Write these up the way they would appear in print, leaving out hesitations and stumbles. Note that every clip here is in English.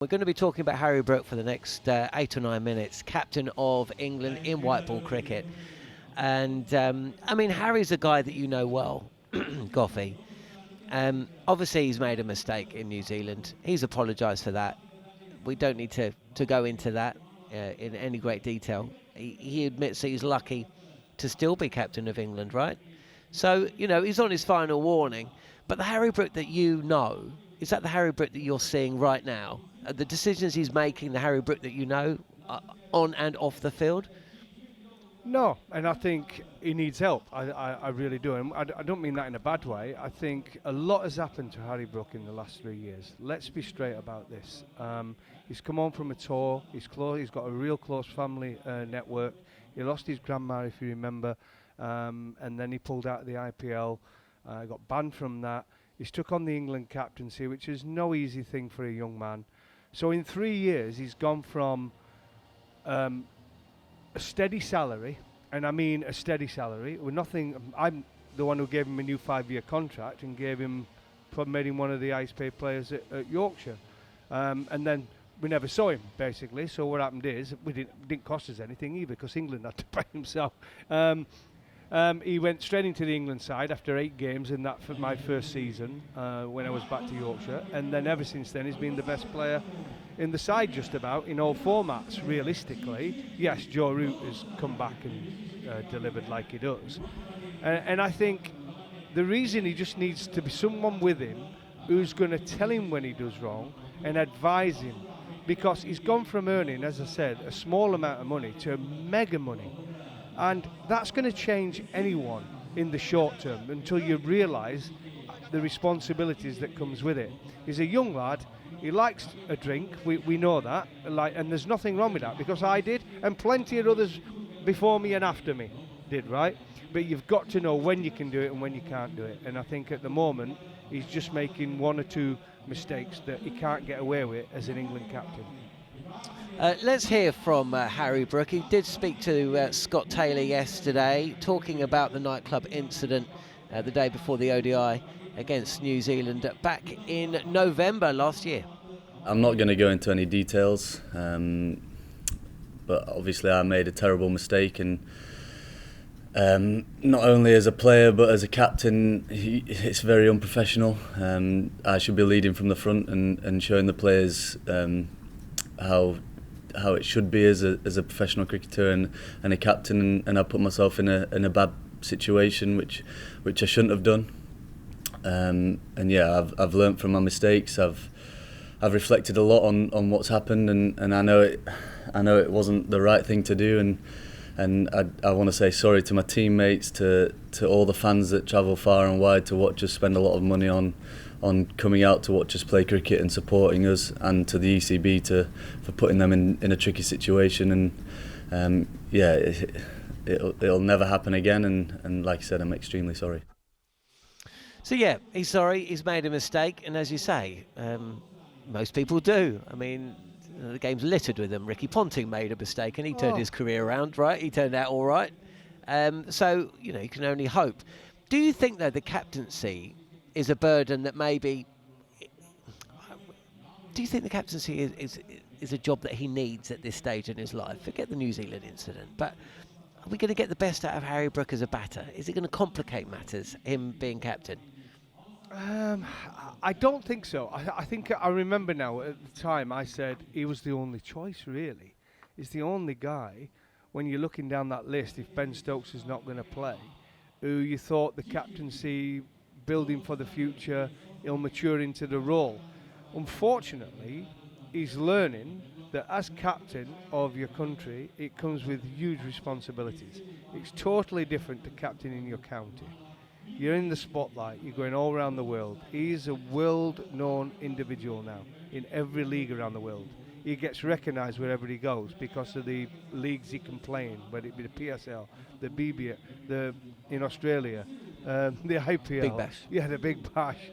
We're going to be talking about Harry Brook for the next 8 or 9 minutes, captain of England in white ball cricket. And, I mean, Harry's a guy that you know well, Goughy. Obviously, he's made a mistake in New Zealand. He's apologised for that. We don't need to go into that in any great detail. He admits that he's lucky to still be captain of England, right? So, you know, he's on his final warning. But the Harry Brook that you know, is that the Harry Brook that you're seeing right now? The decisions he's making, the Harry Brook that you know, on and off the field? No, and I think he needs help. I really do. And I don't mean that in a bad way. I think a lot has happened to Harry Brook in the last 3 years. Let's be straight about this. He's come home from a tour. He's got a real close family network. He lost his grandma, if you remember, and then he pulled out of the IPL, got banned from that. He's took on the England captaincy, which is no easy thing for a young man. So in 3 years, he's gone from a steady salary, and I mean a steady salary, with nothing. I'm the one who gave him a new 5-year contract and made him one of the highest paid players at Yorkshire. And then we never saw him, basically. So what happened is, it didn't cost us anything either, because England had to pay himself. He went straight into the England side after 8 games in that for my first season when I was back to Yorkshire, and then ever since then he's been the best player in the side just about in all formats. Realistically, yes, Joe Root has come back and delivered like he does, and I think the reason he just needs to be someone with him who's going to tell him when he does wrong and advise him, because he's gone from earning, as I said, a small amount of money to mega money. And that's going to change anyone in the short term until you realise the responsibilities that comes with it. He's a young lad. He likes a drink. We know that. And there's nothing wrong with that, because I did, and plenty of others before me and after me did, right? But you've got to know when you can do it and when you can't do it. And I think at the moment he's just making 1 or 2 mistakes that he can't get away with as an England captain. Let's hear from Harry Brook. He did speak to Scott Taylor yesterday, talking about the nightclub incident the day before the ODI against New Zealand back in November last year. I'm not going to go into any details, but obviously I made a terrible mistake, and not only as a player but as a captain, it's very unprofessional. I should be leading from the front and showing the players how it should be as a professional cricketer and a captain, and I put myself in a bad situation which I shouldn't have done. And yeah, I've learnt from my mistakes. I've reflected a lot on what's happened, and I know it wasn't the right thing to do, and I want to say sorry to my teammates, to all the fans that travel far and wide to watch us spend a lot of money on coming out to watch us play cricket and supporting us, and to the ECB for putting them in a tricky situation. And yeah, it'll never happen again, and like I said, I'm extremely sorry. So yeah, he's sorry, he's made a mistake, and as you say, most people do. I mean, the game's littered with them. Ricky Ponting made a mistake and he turned his career around, right? He turned out all right. So, you know, you can only hope. Do you think, though, the captaincy is a burden that maybe... Do you think the captaincy is a job that he needs at this stage in his life? Forget the New Zealand incident, but are we going to get the best out of Harry Brook as a batter? Is it going to complicate matters, him being captain? I don't think so. I think I remember now, at the time I said he was the only choice, really. He's the only guy, when you're looking down that list, if Ben Stokes is not going to play, who you thought the captaincy, building for the future, he'll mature into the role. Unfortunately, he's learning that as captain of your country, it comes with huge responsibilities. It's totally different to captaining your county. You're in the spotlight, you're going all around the world. He's a world-known individual now in every league around the world. He gets recognised wherever he goes because of the leagues he can play in, whether it be the PSL, the BBL, in Australia, the IPL. Big Bash. Yeah, the Big Bash.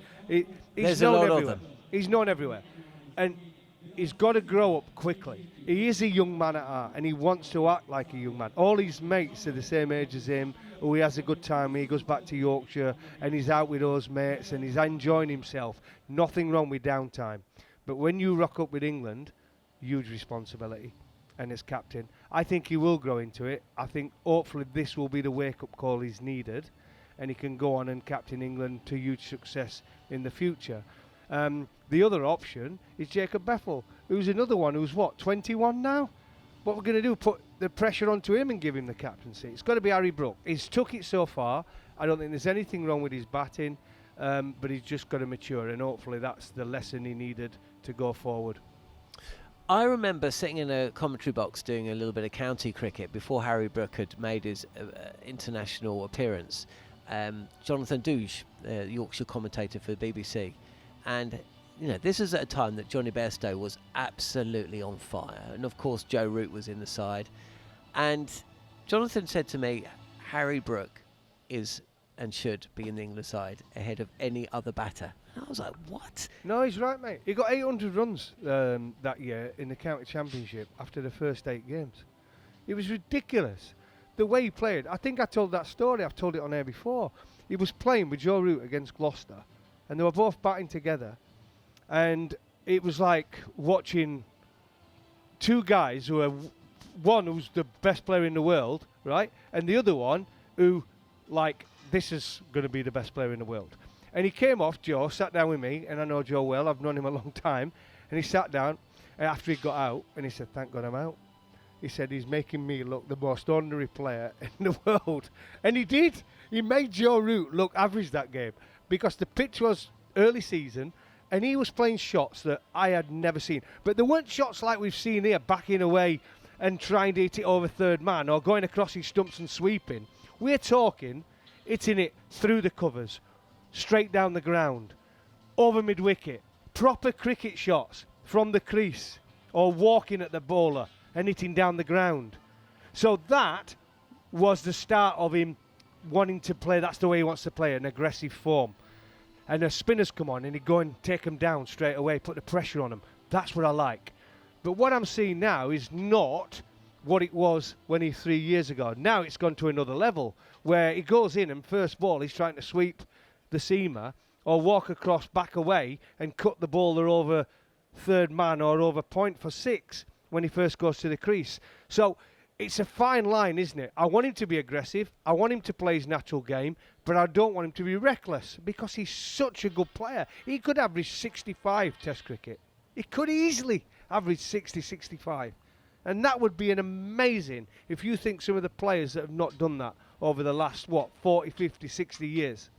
There's a lot of them. He's known everywhere. And he's got to grow up quickly. He is a young man at heart, and he wants to act like a young man. All his mates are the same age as him, who he has a good time. He goes back to Yorkshire, and he's out with those mates, and he's enjoying himself. Nothing wrong with downtime. But when you rock up with England, huge responsibility. And as captain, I think he will grow into it. I think hopefully this will be the wake-up call he's needed, and he can go on and captain England to huge success in the future. The other option is Jacob Bethel, who's another one who's, 21 now? What we're going to do, put the pressure onto him and give him the captaincy. It's got to be Harry Brook. He's took it so far. I don't think there's anything wrong with his batting, but he's just got to mature, and hopefully that's the lesson he needed to go forward. I remember sitting in a commentary box doing a little bit of county cricket before Harry Brook had made his international appearance. Jonathan Douche, Yorkshire commentator for the BBC, and this is at a time that Johnny Bairstow was absolutely on fire, and of course Joe Root was in the side, and Jonathan said to me, Harry Brook is and should be in the England side ahead of any other batter. And I was like, what? No, he's right, mate. He got 800 runs that year in the county championship after the first 8 games. It was ridiculous. The way he played. I think I told that story. I've told it on air before. He was playing with Joe Root against Gloucester, and they were both batting together. And it was like watching two guys who are, one who's the best player in the world, right? And the other one who, this is going to be the best player in the world. And he came off, Joe, sat down with me, and I know Joe well, I've known him a long time, and he sat down after he got out, and he said, thank God I'm out. He said, he's making me look the most ordinary player in the world. And he did. He made Joe Root look average that game, because the pitch was early season, and he was playing shots that I had never seen. But there weren't shots like we've seen here, backing away and trying to hit it over third man, or going across his stumps and sweeping. We're talking hitting it through the covers, straight down the ground, over mid-wicket, proper cricket shots from the crease, or walking at the bowler and hitting down the ground. So that was the start of him wanting to play, that's the way he wants to play, an aggressive form. And the spinners come on and he'd go and take them down straight away, put the pressure on them. That's what I like. But what I'm seeing now is not what it was when he 3 years ago. Now it's gone to another level where he goes in and first ball he's trying to sweep the seamer or walk across, back away and cut the bowler over third man or over point for 6 when he first goes to the crease. So it's a fine line, isn't it? I want him to be aggressive. I want him to play his natural game, but I don't want him to be reckless because he's such a good player. He could average 65 Test cricket. He could easily average 60, 65. And that would be an amazing if you think some of the players that have not done that over the last, 40, 50, 60 years.